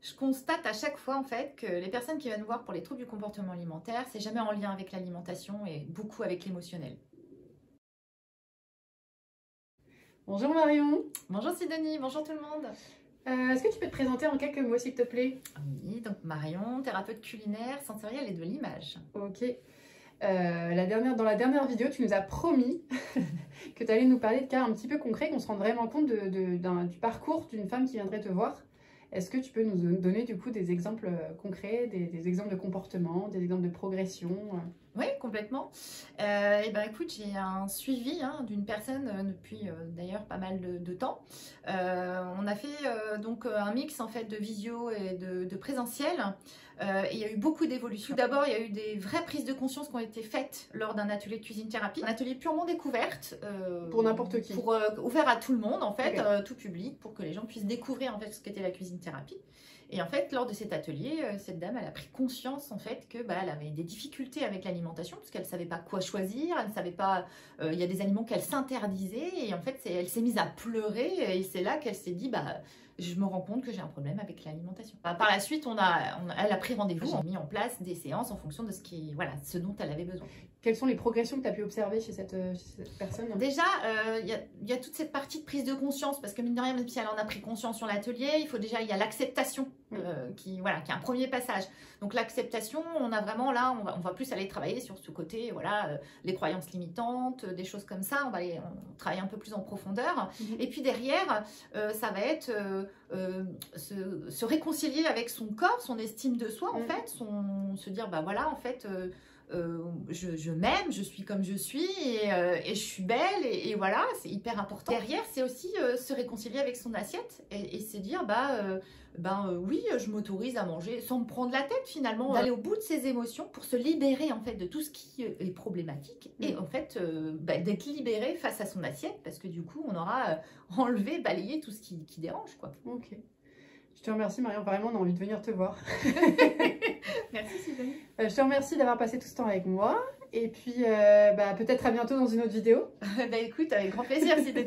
Je constate à chaque fois en fait que les personnes qui viennent nous voir pour les troubles du comportement alimentaire, c'est jamais en lien avec l'alimentation et beaucoup avec l'émotionnel. Bonjour Marion. Bonjour Sidonie, bonjour tout le monde. Est-ce que tu peux te présenter en quelques mots s'il te plaît? Oui, donc Marion, thérapeute culinaire, sensorielle et de l'image. Ok. Dans la dernière vidéo, tu nous as promis que tu allais nous parler de cas un petit peu concrets, qu'on se rende vraiment compte du parcours d'une femme qui viendrait te voir. Est-ce que tu peux nous donner du coup des exemples concrets, des exemples de comportement, des exemples de progression? Oui, complètement. Et ben écoute, j'ai un suivi d'une personne depuis d'ailleurs pas mal de temps. On a fait donc un mix en fait de visio et de présentiel. Et il y a eu beaucoup d'évolutions. D'abord, il y a eu des vraies prises de conscience qui ont été faites lors d'un atelier de cuisine thérapie. Un atelier purement découverte. Pour n'importe qui. Pour, ouvert à tout le monde en fait, Okay. tout public, pour que les gens puissent découvrir en fait ce qu'était la cuisine thérapie. Et en fait, lors de cet atelier, cette dame, elle a pris conscience en fait que elle avait des difficultés avec l'alimentation parce qu'elle ne savait pas quoi choisir, elle ne savait pas, il y a des aliments qu'elle s'interdisait et en fait, elle s'est mise à pleurer et c'est là qu'elle s'est dit, je me rends compte que j'ai un problème avec l'alimentation. Par la suite, elle a pris rendez-vous, on a mis en place des séances en fonction de ce dont elle avait besoin. Quelles sont les progressions que tu as pu observer chez cette personne? Déjà, il y a toute cette partie de prise de conscience, parce que mine de rien, même si elle en a pris conscience sur l'atelier, il y a l'acceptation qui est un premier passage. Donc l'acceptation, on a vraiment là, on va plus aller travailler sur ce côté, les croyances limitantes, des choses comme ça, on travaille un peu plus en profondeur. Et puis derrière, ça va être se réconcilier avec son corps, son estime de soi, en fait, se dire, en fait... je m'aime, je suis comme je suis et je suis belle et voilà, c'est hyper important. Derrière, c'est aussi se réconcilier avec son assiette et se dire oui, je m'autorise à manger sans me prendre la tête finalement, d'aller au bout de ses émotions pour se libérer en fait de tout ce qui est problématique et en fait d'être libéré face à son assiette parce que du coup on aura enlevé, balayé tout ce qui dérange quoi. Ok. Je te remercie Marion, vraiment on a envie de venir te voir. Merci Sylvain. Je te remercie d'avoir passé tout ce temps avec moi et puis peut-être à bientôt dans une autre vidéo. Écoute, avec grand plaisir Sylvain.